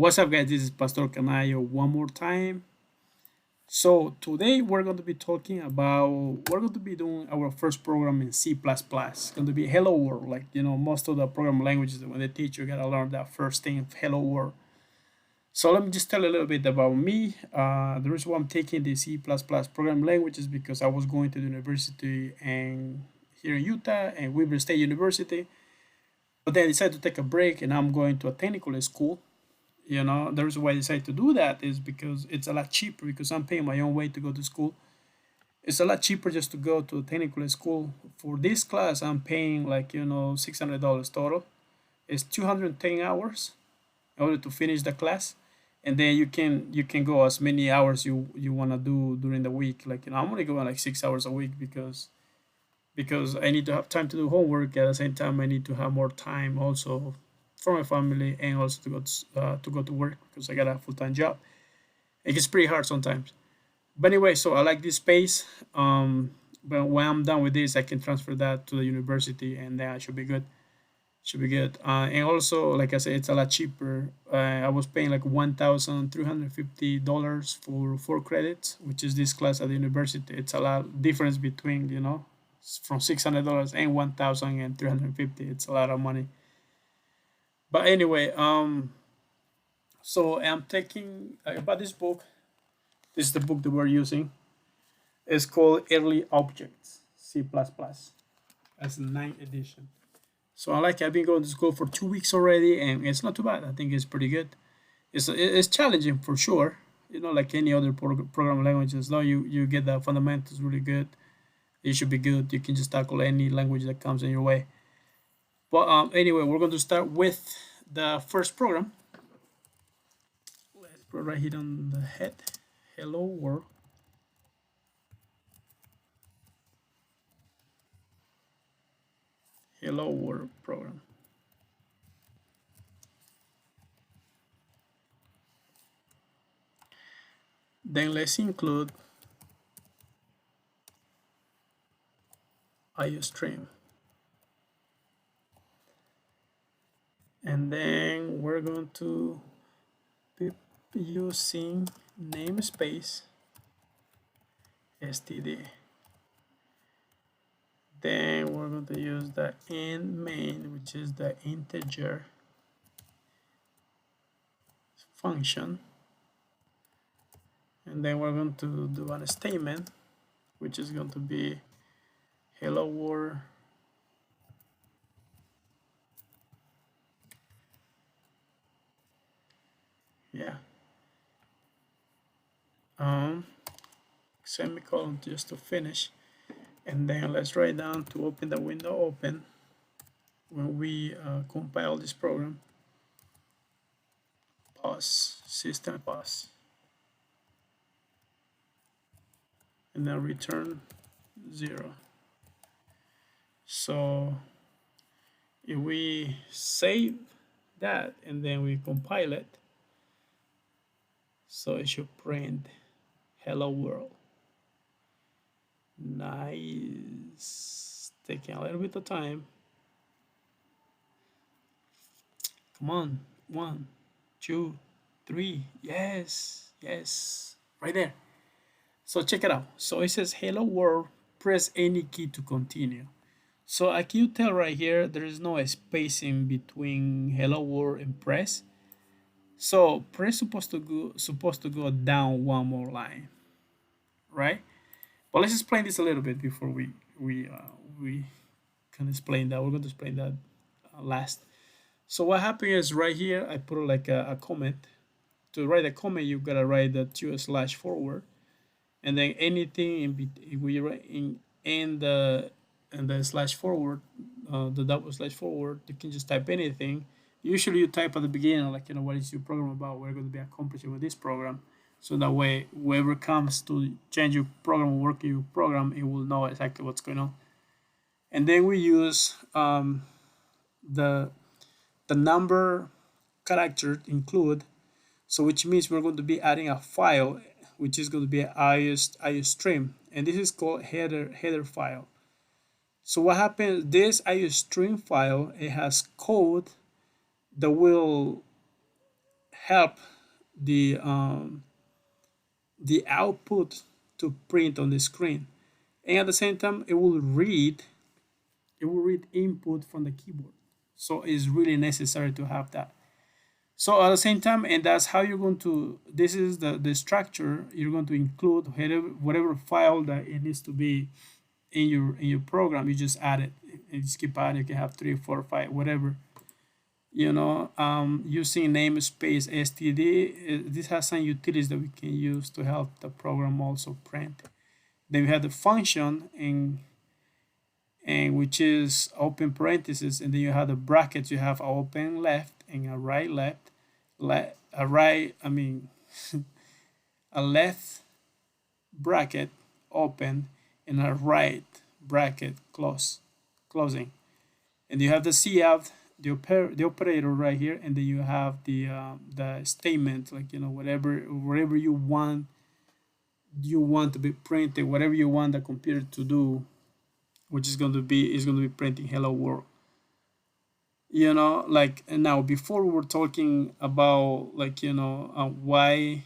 What's up, guys? This is Pastor Canayo one more time. So today we're going to be talking about we're going to be doing our first program in C++. It's going to be Hello World. Like most of the program languages when they teach you gotta learn that first thing, Hello World. So let me just tell a little bit about me. The reason why I'm taking the C++ program language is because I was going to the university and here in Utah and Weber State University, but then I decided to take a break and I'm going to a technical school. The reason why I decided to do that is because it's a lot cheaper because I'm paying my own way to go to school. It's a lot cheaper just to go to a technical school. For this class, I'm paying like, $600 total. It's 210 hours in order to finish the class. And then you can go as many hours you want to do during the week. Like, I'm only going like 6 hours a week because I need to have time to do homework. At the same time, I need to have more time also for my family and also to go to work because I got a full time job. It gets pretty hard sometimes. But anyway, so I like this space. But when I'm done with this, I can transfer that to the university, and then I should be good. Should be good. And also, like I said, it's a lot cheaper. I was paying like $1,350 for 4 credits, which is this class at the university. It's a lot difference between from $600 and 1,350. It's a lot of money. But anyway, so I'm taking about this book. This is the book that we're using. It's called Early Objects C++. That's the ninth edition. So I've been going to school for 2 weeks already, and it's not too bad. I think it's pretty good. It's challenging for sure. Like any other program languages. Though you get the fundamentals really good. It should be good. You can just tackle any language that comes in your way. But anyway, we're going to start with the first program. Let's put right here on the head. Hello world. Hello world program. Then let's include IOStream. And then we're going to be using namespace std. Then we're going to use the in main, which is the integer function. And then we're going to do a statement, which is going to be hello world yeah semicolon just to finish. And then let's write down to open the window open when we compile this program. Pause, system pause, and then return 0. So if we save that and then we compile it, so it should print hello world. Nice. Taking a little bit of time. Come on. 1, 2, 3. Yes. Yes. Right there. So check it out. So it says hello world. Press any key to continue. So like you tell right here, there is no spacing between hello world and press. So press supposed to go down one more line, right? But let's explain this a little bit before we can explain that. We're going to explain that last. So what happened is right here, I put like a comment. To write a comment, you gotta write the /forward, and then anything we write in the /forward, the double/forward, you can just type anything. Usually you type at the beginning, like what is your program about? We're going to be accomplishing with this program. So that way, whoever comes to change your program or work your program, it will know exactly what's going on. And then we use the number character include, so which means we're going to be adding a file, which is going to be an IOStream, and this is called header file. So what happens? This IOStream file, it has code that will help the the output to print on the screen, and at the same time it will read input from the keyboard. So it's really necessary to have that. So at the same time, and that's how you're going to, this is the structure you're going to include whatever file that it needs to be in your program. You just add it and just keep adding. You can have three, four, five, whatever. Using namespace std, this has some utilities that we can use to help the program also print. Then we have the function and which is open parentheses, and then you have the brackets. You have a open left and a right left, a right, I mean, a left bracket open and a right bracket closing. And you have the cout, the operator right here, and then you have the statement, like whatever you want to be printed, whatever you want the computer to do, which is going to be printing hello world. Like now, before we were talking about, like, why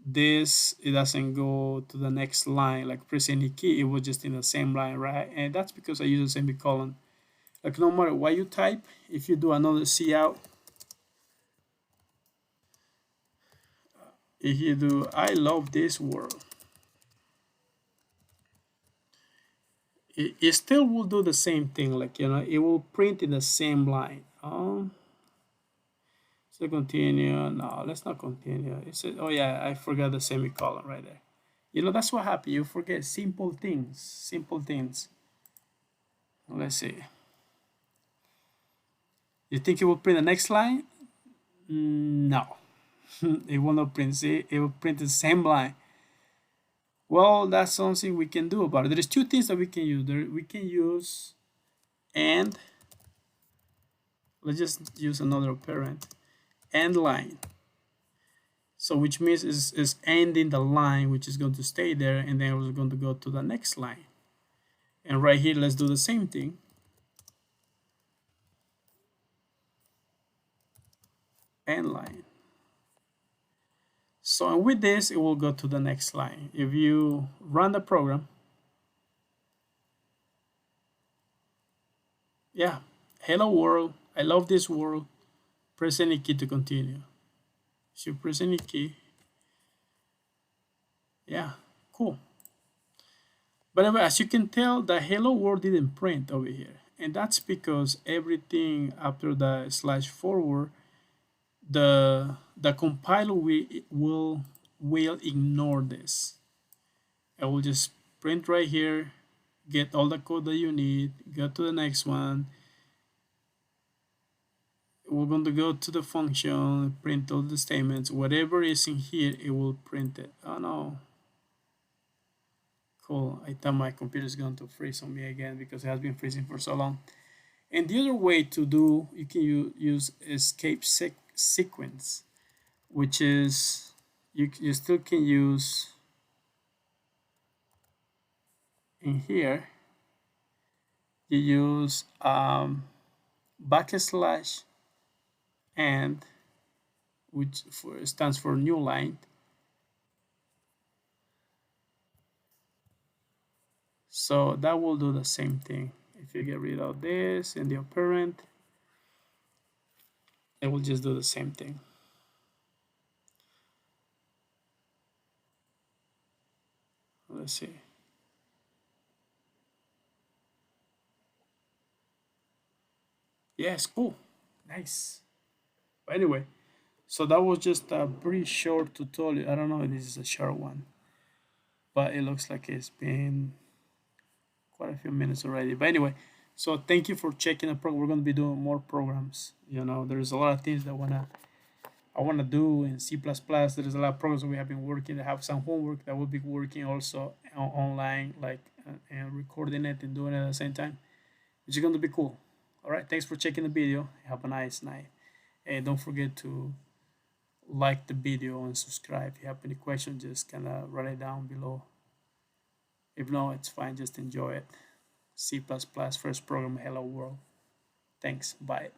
this it doesn't go to the next line, like press any key, it was just in the same line, right? And that's because I use a semicolon. Like, no matter what you type, if you do another cout, if you do I love this world, it still will do the same thing. Like, it will print in the same line. So continue. No, let's not continue. It said, oh yeah, I forgot the semicolon right there. That's what happens. You forget simple things. Simple things. Let's see. You think it will print the next line? No. It will not print. See, it will print the same line. Well, that's something we can do about it. There's two things that we can use. We can use and, let's just use another operand, end line. So which means is ending the line, which is going to stay there, and then we're going to go to the next line. And right here, let's do the same thing. End line. So with this, it will go to the next line. If you run the program, yeah, hello world, I love this world, press any key to continue. So you press any key, yeah, cool. But anyway, as you can tell, the hello world didn't print over here. And that's because everything after the slash forward, the compiler will ignore this. I will just print right here, get all the code that you need, go to the next one. We're going to go to the function, print all the statements, whatever is in here, it will print it. Oh no. Cool, I thought my computer is going to freeze on me again because it has been freezing for so long. And the other way to do, you can use escape sequence, which is, you still can use in here, you use backslash and, which stands for new line. So that will do the same thing. If you get rid of this and the operand, it will just do the same thing. Let's see. Yes, cool, nice. But anyway, so that was just a pretty short tutorial. I don't know if this is a short one, but it looks like it's been quite a few minutes already. But anyway, so thank you for checking the program. We're going to be doing more programs. There's a lot of things that I wanna do in C++. There's a lot of programs that we have been working. I have some homework that we'll be working also online, like and recording it and doing it at the same time, which is going to be cool. All right, thanks for checking the video. Have a nice night, and don't forget to like the video and subscribe. If you have any questions, just kind of write it down below. If not, it's fine. Just enjoy it. C++ first program, hello world. Thanks. Bye.